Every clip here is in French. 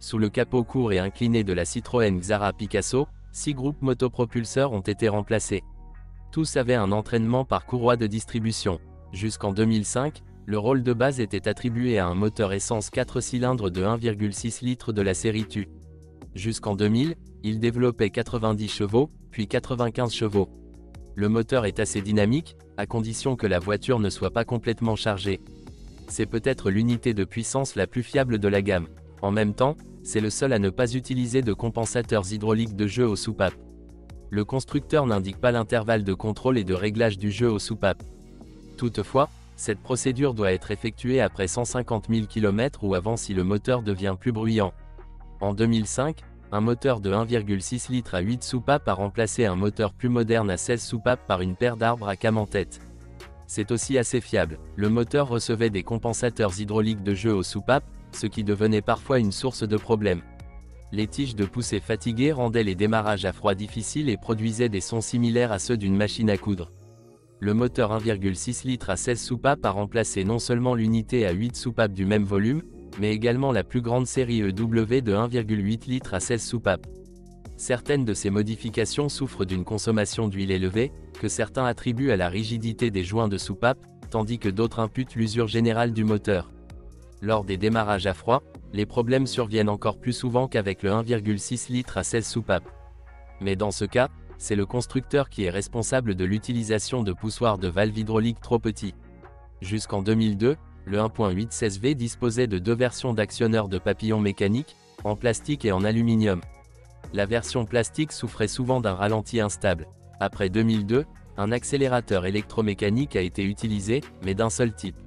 Sous le capot court et incliné de la Citroën Xara Picasso, 6 groupes motopropulseurs ont été remplacés. Tous avaient un entraînement par courroie de distribution. Jusqu'en 2005, le rôle de base était attribué à un moteur essence 4 cylindres de 1,6 litres de la série TU. Jusqu'en 2000, il développait 90 chevaux, puis 95 chevaux. Le moteur est assez dynamique, à condition que la voiture ne soit pas complètement chargée. C'est peut-être l'unité de puissance la plus fiable de la gamme. En même temps, c'est le seul à ne pas utiliser de compensateurs hydrauliques de jeu aux soupapes. Le constructeur n'indique pas l'intervalle de contrôle et de réglage du jeu aux soupapes. Toutefois, cette procédure doit être effectuée après 150 000 km ou avant si le moteur devient plus bruyant. En 2005, un moteur de 1,6 litres à 8 soupapes a remplacé un moteur plus moderne à 16 soupapes par une paire d'arbres à cam en tête. C'est aussi assez fiable. Le moteur recevait des compensateurs hydrauliques de jeu aux soupapes, ce qui devenait parfois une source de problème. Les tiges de poussée fatiguées rendaient les démarrages à froid difficiles et produisaient des sons similaires à ceux d'une machine à coudre. Le moteur 1,6 litres à 16 soupapes a remplacé non seulement l'unité à 8 soupapes du même volume, mais également la plus grande série EW de 1,8 litres à 16 soupapes. Certaines de ces modifications souffrent d'une consommation d'huile élevée, que certains attribuent à la rigidité des joints de soupape, tandis que d'autres imputent l'usure générale du moteur. Lors des démarrages à froid, les problèmes surviennent encore plus souvent qu'avec le 1,6 litres à 16 soupapes. Mais dans ce cas, c'est le constructeur qui est responsable de l'utilisation de poussoirs de valves hydrauliques trop petits. Jusqu'en 2002, le 1.8 16V disposait de 2 versions d'actionneurs de papillons mécaniques, en plastique et en aluminium. La version plastique souffrait souvent d'un ralenti instable. Après 2002, un accélérateur électromécanique a été utilisé, mais d'un seul type.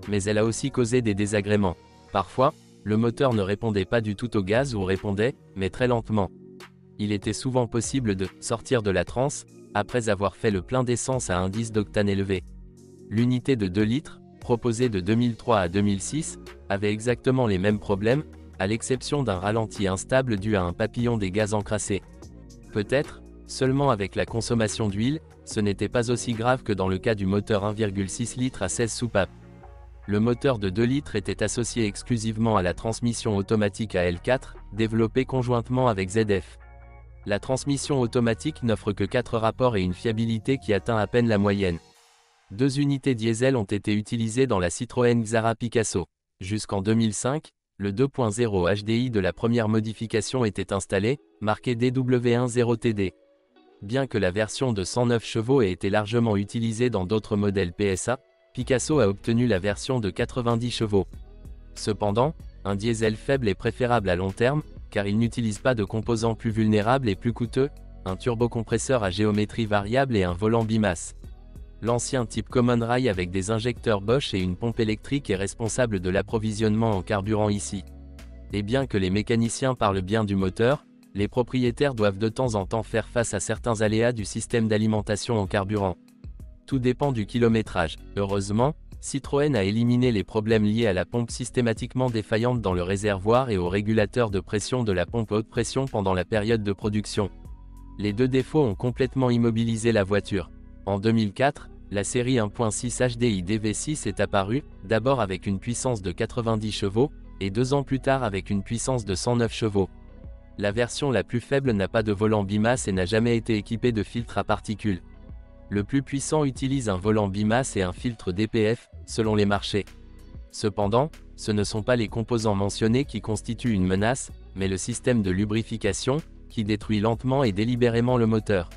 Mais elle a aussi causé des désagréments. Parfois, le moteur ne répondait pas du tout au gaz ou répondait, mais très lentement. Il était souvent possible de sortir de la transe, après avoir fait le plein d'essence à indice d'octane élevé. L'unité de 2 litres, proposée de 2003 à 2006, avait exactement les mêmes problèmes, à l'exception d'un ralenti instable dû à un papillon des gaz encrassé. Peut-être, seulement avec la consommation d'huile, ce n'était pas aussi grave que dans le cas du moteur 1,6 litres à 16 soupapes. Le moteur de 2 litres était associé exclusivement à la transmission automatique à L4, développée conjointement avec ZF. La transmission automatique n'offre que 4 rapports et une fiabilité qui atteint à peine la moyenne. 2 unités diesel ont été utilisées dans la Citroën Xara Picasso. Jusqu'en 2005, le 2.0 HDI de la première modification était installé, marqué DW10TD. Bien que la version de 109 chevaux ait été largement utilisée dans d'autres modèles PSA, Picasso a obtenu la version de 90 chevaux. Cependant, un diesel faible est préférable à long terme, car il n'utilise pas de composants plus vulnérables et plus coûteux, un turbocompresseur à géométrie variable et un volant bimasse. L'ancien type Common Rail avec des injecteurs Bosch et une pompe électrique est responsable de l'approvisionnement en carburant ici. Et bien que les mécaniciens parlent bien du moteur, les propriétaires doivent de temps en temps faire face à certains aléas du système d'alimentation en carburant. Tout dépend du kilométrage. Heureusement, Citroën a éliminé les problèmes liés à la pompe systématiquement défaillante dans le réservoir et au régulateur de pression de la pompe haute pression pendant la période de production. Les 2 défauts ont complètement immobilisé la voiture. En 2004, la série 1.6 HDI DV6 est apparue, d'abord avec une puissance de 90 chevaux, et 2 ans plus tard avec une puissance de 109 chevaux. La version la plus faible n'a pas de volant bimasse et n'a jamais été équipée de filtre à particules. Le plus puissant utilise un volant bimasse et un filtre DPF, selon les marchés. Cependant, ce ne sont pas les composants mentionnés qui constituent une menace, mais le système de lubrification, qui détruit lentement et délibérément le moteur.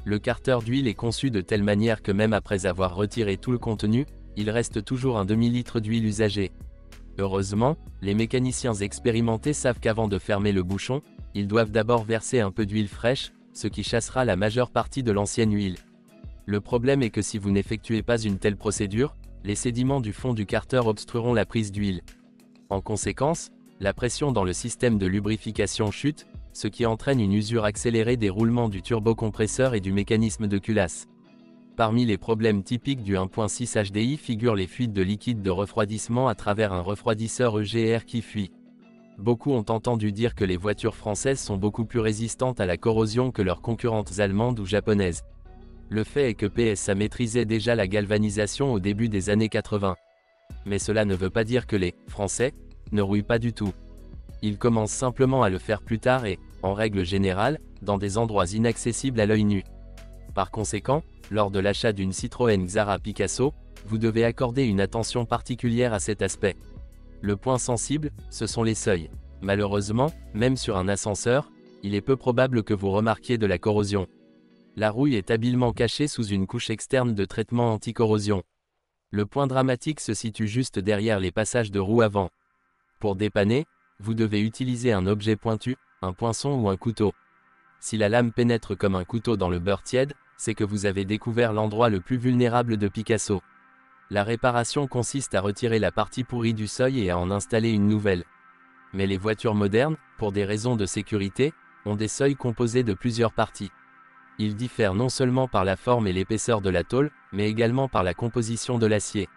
Le carter d'huile est conçu de telle manière que même après avoir retiré tout le contenu, il reste toujours un demi-litre d'huile usagée. Heureusement, les mécaniciens expérimentés savent qu'avant de fermer le bouchon, ils doivent d'abord verser un peu d'huile fraîche, ce qui chassera la majeure partie de l'ancienne huile. Le problème est que si vous n'effectuez pas une telle procédure, les sédiments du fond du carter obstrueront la prise d'huile. En conséquence, la pression dans le système de lubrification chute, ce qui entraîne une usure accélérée des roulements du turbocompresseur et du mécanisme de culasse. Parmi les problèmes typiques du 1.6 HDI figurent les fuites de liquide de refroidissement à travers un refroidisseur EGR qui fuit. Beaucoup ont entendu dire que les voitures françaises sont beaucoup plus résistantes à la corrosion que leurs concurrentes allemandes ou japonaises. Le fait est que PSA maîtrisait déjà la galvanisation au début des années 80. Mais cela ne veut pas dire que les Français ne rouillent pas du tout. Il commence simplement à le faire plus tard et, en règle générale, dans des endroits inaccessibles à l'œil nu. Par conséquent, lors de l'achat d'une Citroën Xara Picasso, vous devez accorder une attention particulière à cet aspect. Le point sensible, ce sont les seuils. Malheureusement, même sur un ascenseur, il est peu probable que vous remarquiez de la corrosion. La rouille est habilement cachée sous une couche externe de traitement anti-corrosion. Le point dramatique se situe juste derrière les passages de roue avant. Pour dépanner, vous devez utiliser un objet pointu, un poinçon ou un couteau. Si la lame pénètre comme un couteau dans le beurre tiède, c'est que vous avez découvert l'endroit le plus vulnérable de Picasso. La réparation consiste à retirer la partie pourrie du seuil et à en installer une nouvelle. Mais les voitures modernes, pour des raisons de sécurité, ont des seuils composés de plusieurs parties. Ils diffèrent non seulement par la forme et l'épaisseur de la tôle, mais également par la composition de l'acier.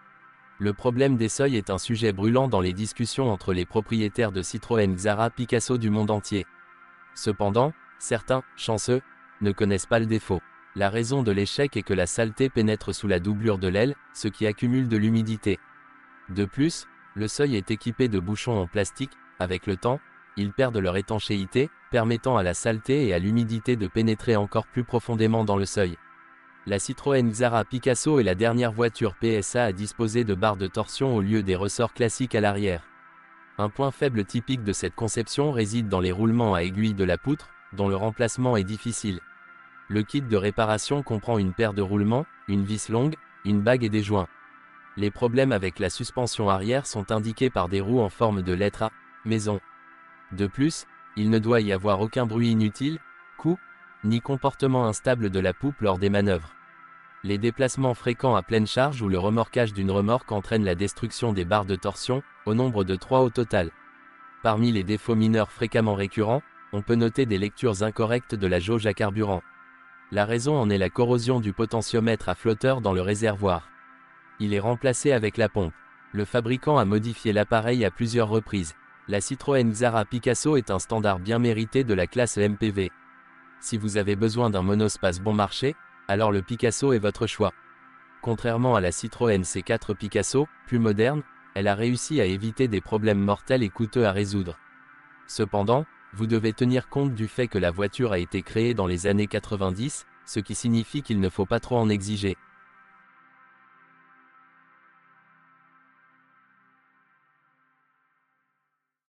Le problème des seuils est un sujet brûlant dans les discussions entre les propriétaires de Citroën Xara Picasso du monde entier. Cependant, certains, chanceux, ne connaissent pas le défaut. La raison de l'échec est que la saleté pénètre sous la doublure de l'aile, ce qui accumule de l'humidité. De plus, le seuil est équipé de bouchons en plastique. Avec le temps, ils perdent leur étanchéité, permettant à la saleté et à l'humidité de pénétrer encore plus profondément dans le seuil. La Citroën Xara Picasso est la dernière voiture PSA à disposer de barres de torsion au lieu des ressorts classiques à l'arrière. Un point faible typique de cette conception réside dans les roulements à aiguille de la poutre, dont le remplacement est difficile. Le kit de réparation comprend une paire de roulements, une vis longue, une bague et des joints. Les problèmes avec la suspension arrière sont indiqués par des roues en forme de lettre A, maison. De plus, il ne doit y avoir aucun bruit inutile, coup, ni comportement instable de la poupe lors des manœuvres. Les déplacements fréquents à pleine charge ou le remorquage d'une remorque entraînent la destruction des barres de torsion, au nombre de 3 au total. Parmi les défauts mineurs fréquemment récurrents, on peut noter des lectures incorrectes de la jauge à carburant. La raison en est la corrosion du potentiomètre à flotteur dans le réservoir. Il est remplacé avec la pompe. Le fabricant a modifié l'appareil à plusieurs reprises. La Citroën Xara Picasso est un standard bien mérité de la classe MPV. Si vous avez besoin d'un monospace bon marché, alors le Picasso est votre choix. Contrairement à la Citroën C4 Picasso, plus moderne, elle a réussi à éviter des problèmes mortels et coûteux à résoudre. Cependant, vous devez tenir compte du fait que la voiture a été créée dans les années 90, ce qui signifie qu'il ne faut pas trop en exiger.